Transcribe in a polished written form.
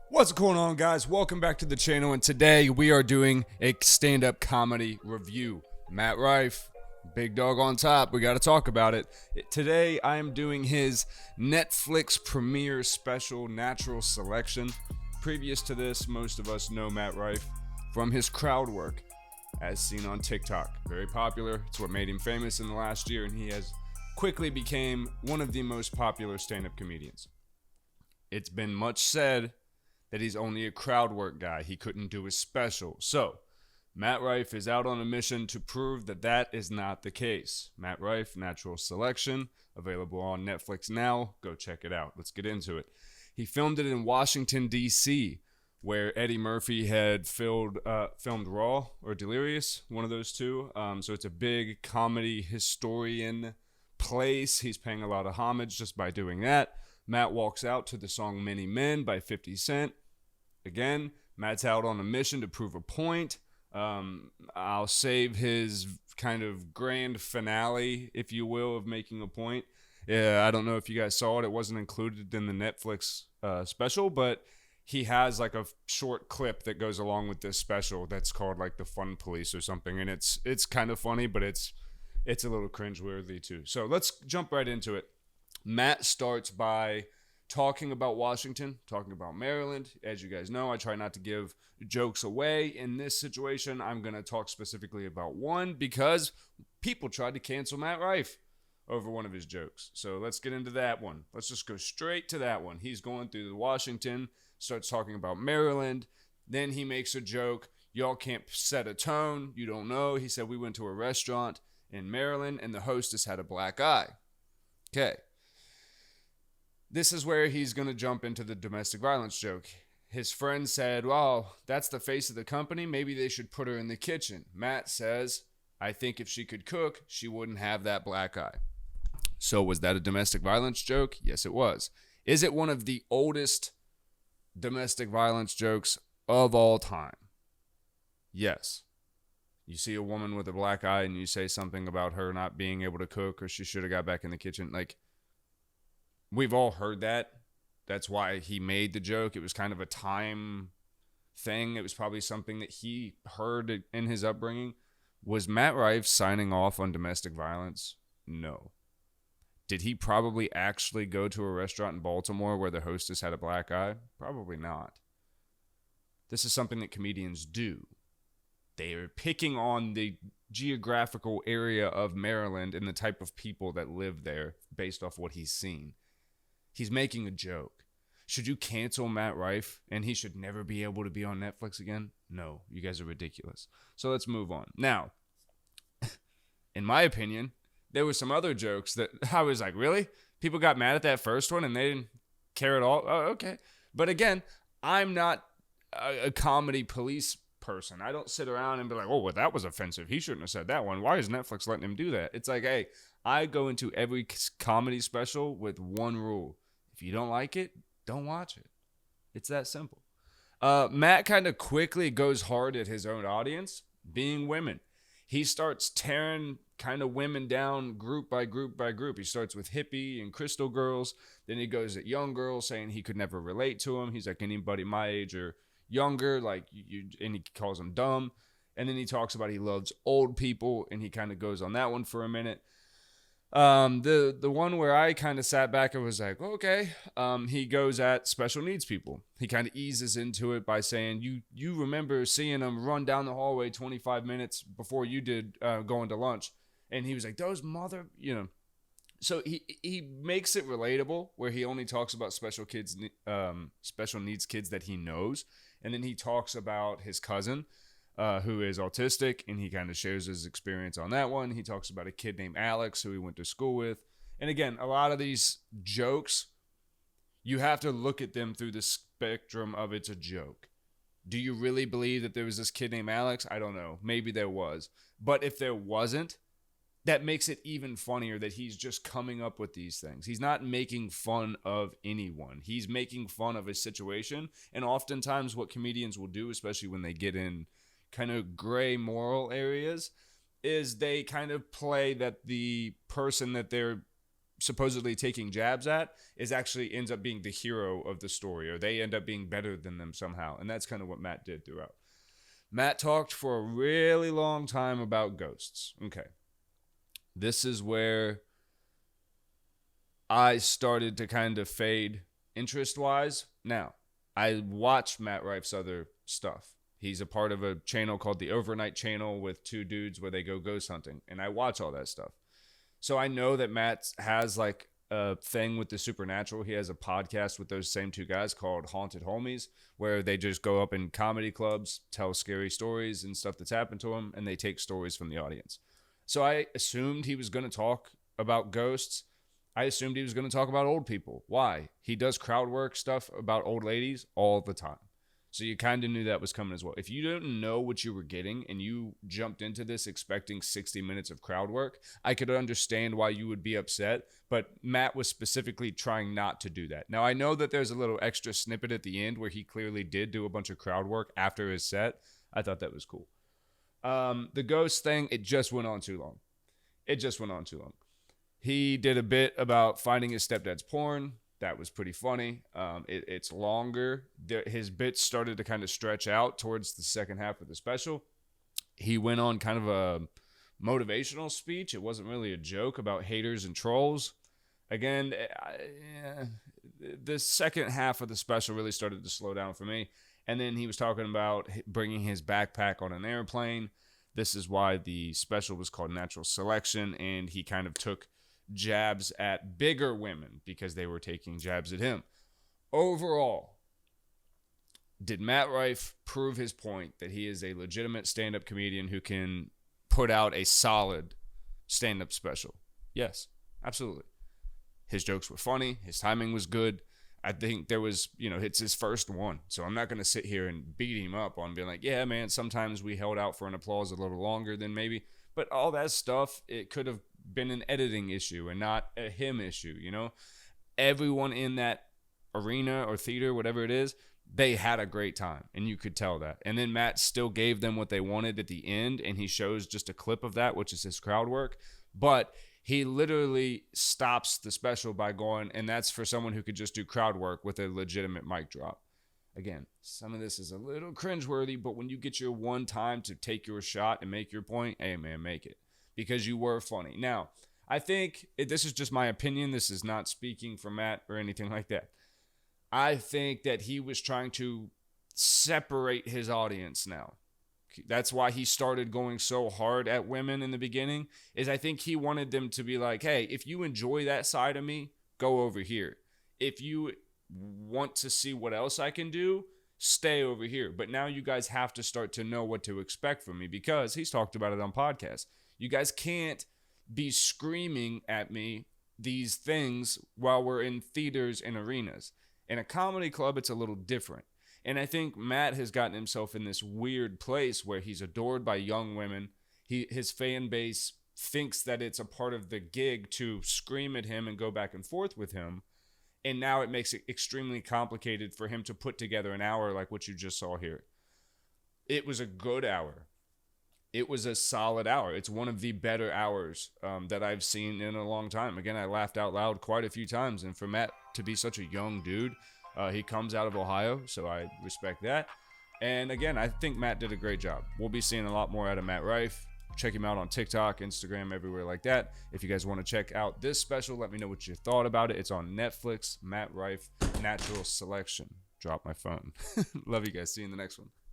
What's going on, guys? Welcome back to the channel, and today we are doing a stand-up comedy review. Matt Rife, big dog on top. We got to talk about it. Today I am doing his Netflix premiere special, Natural Selection. Previous to this, most of us know Matt Rife from his crowd work, as seen on TikTok. Very popular. It's what made him famous in the last year, and he has quickly became one of the most popular stand-up comedians. It's been much said that he's only a crowd work guy. He couldn't do his special. So, Matt Rife is out on a mission to prove that that is not the case. Matt Rife, Natural Selection, available on Netflix now. Go check it out. Let's get into it. He filmed it in Washington, D.C., where Eddie Murphy had filmed Raw or Delirious, one of those two. So it's a big comedy historian place. He's paying a lot of homage just by doing that. Matt walks out to the song Many Men by 50 Cent. Again, Matt's out on a mission to prove a point. I'll save his kind of grand finale, if you will, of making a point. Yeah, I don't know if you guys saw it. It wasn't included in the Netflix special, but he has like a short clip that goes along with this special that's called like the Fun Police or something, and it's kind of funny, but it's a little cringeworthy too. So let's jump right into it. Matt starts by talking about Washington, talking about Maryland. As you guys know, I try not to give jokes away. In this situation, I'm going to talk specifically about one because people tried to cancel Matt Rife over one of his jokes. So let's get into that one. Let's just go straight to that one. He's going through the Washington, starts talking about Maryland. Then he makes a joke. Y'all can't set a tone. You don't know. He said, we went to a restaurant in Maryland and the hostess had a black eye. Okay. This is where he's going to jump into the domestic violence joke. His friend said, well, that's the face of the company. Maybe they should put her in the kitchen. Matt says, I think if she could cook, she wouldn't have that black eye. So was that a domestic violence joke? Yes, it was. Is it one of the oldest domestic violence jokes of all time? Yes. You see a woman with a black eye and you say something about her not being able to cook or she should have got back in the kitchen. Like, we've all heard that. That's why he made the joke. It was kind of a time thing. It was probably something that he heard in his upbringing. Was Matt Rife signing off on domestic violence? No. Did he probably actually go to a restaurant in Baltimore where the hostess had a black eye? Probably not. This is something that comedians do. They are picking on the geographical area of Maryland and the type of people that live there based off what he's seen. He's making a joke. Should you cancel Matt Rife and he should never be able to be on Netflix again? No, you guys are ridiculous. So let's move on. Now, in my opinion, there were some other jokes that I was like, really? People got mad at that first one and they didn't care at all? Oh, okay. But again, I'm not a comedy police person. I don't sit around and be like, oh, well, that was offensive. He shouldn't have said that one. Why is Netflix letting him do that? It's like, hey, I go into every comedy special with one rule. If you don't like it, don't watch it. It's that simple. Matt kind of quickly goes hard at his own audience, being women. He starts tearing kind of women down group by group by group. He starts with hippie and crystal girls. Then he goes at young girls, saying he could never relate to them. He's like, anybody my age or younger, like you, and he calls them dumb. And then he talks about he loves old people, and he kind of goes on that one for a minute. The one where I kind of sat back and was like, okay. He goes at special needs people. He kind of eases into it by saying, you remember seeing them run down the hallway 25 minutes before you did, going to lunch. And he was like, those so he makes it relatable where he only talks about special needs kids that he knows. And then he talks about his cousin, who is autistic, and he kind of shares his experience on that one. He talks about a kid named Alex who he went to school with. And again, a lot of these jokes, you have to look at them through the spectrum of it's a joke. Do you really believe that there was this kid named Alex? I don't know. Maybe there was. But if there wasn't, that makes it even funnier that he's just coming up with these things. He's not making fun of anyone. He's making fun of a situation. And oftentimes what comedians will do, especially when they get in kind of gray moral areas, is they kind of play that the person that they're supposedly taking jabs at is actually ends up being the hero of the story, or they end up being better than them somehow. And that's kind of what Matt did throughout. Matt talked for a really long time about ghosts. Okay. This is where I started to kind of fade interest wise. Now, I watch Matt Rife's other stuff. He's a part of a channel called the Overnight Channel with two dudes where they go ghost hunting. And I watch all that stuff. So I know that Matt has like a thing with the supernatural. He has a podcast with those same two guys called Haunted Homies, where they just go up in comedy clubs, tell scary stories and stuff that's happened to them, and they take stories from the audience. So I assumed he was going to talk about ghosts. I assumed he was going to talk about old people. Why? He does crowd work stuff about old ladies all the time. So you kind of knew that was coming as well. If you didn't know what you were getting and you jumped into this expecting 60 minutes of crowd work, I could understand why you would be upset. But Matt was specifically trying not to do that. Now, I know that there's a little extra snippet at the end where he clearly did do a bunch of crowd work after his set. I thought that was cool. The ghost thing, it just went on too long. He did a bit about finding his stepdad's porn. That was pretty funny. It's longer. His bits started to kind of stretch out towards the second half of the special. He went on kind of a motivational speech. It wasn't really a joke about haters and trolls. Again, the second half of the special really started to slow down for me. And then he was talking about bringing his backpack on an airplane. This is why the special was called Natural Selection. And he kind of took jabs at bigger women because they were taking jabs at him. Overall, did Matt Rife prove his point that he is a legitimate stand-up comedian who can put out a solid stand-up special? Yes, absolutely. His jokes were funny. His timing was good. I think there was, it's his first one. So I'm not going to sit here and beat him up on being like, yeah, man, sometimes we held out for an applause a little longer than maybe. But all that stuff, it could have been an editing issue and not a him issue. Everyone in that arena or theater, whatever it is, they had a great time, and you could tell that. And then Matt still gave them what they wanted at the end, and he shows just a clip of that, which is his crowd work. But he literally stops the special by going, and that's for someone who could just do crowd work with a legitimate mic drop. Again, some of this is a little cringeworthy, but when you get your one time to take your shot and make your point, hey man, make it. Because you were funny. Now, I think, this is just my opinion. This is not speaking for Matt or anything like that. I think that he was trying to separate his audience now. That's why he started going so hard at women in the beginning, is I think he wanted them to be like, hey, if you enjoy that side of me, go over here. If you want to see what else I can do, stay over here. But now you guys have to start to know what to expect from me, because he's talked about it on podcasts. You guys can't be screaming at me these things while we're in theaters and arenas. In a comedy club, it's a little different. And I think Matt has gotten himself in this weird place where he's adored by young women. His fan base thinks that it's a part of the gig to scream at him and go back and forth with him. And now it makes it extremely complicated for him to put together an hour like what you just saw here. It was a good hour. It was a solid hour. It's one of the better hours that I've seen in a long time. Again, I laughed out loud quite a few times. And for Matt to be such a young dude, he comes out of Ohio, so I respect that. And again, I think Matt did a great job. We'll be seeing a lot more out of Matt Rife. Check him out on TikTok, Instagram, everywhere like that. If you guys want to check out this special, let me know what you thought about it. It's on Netflix, Matt Rife, Natural Selection. Drop my phone. Love you guys. See you in the next one.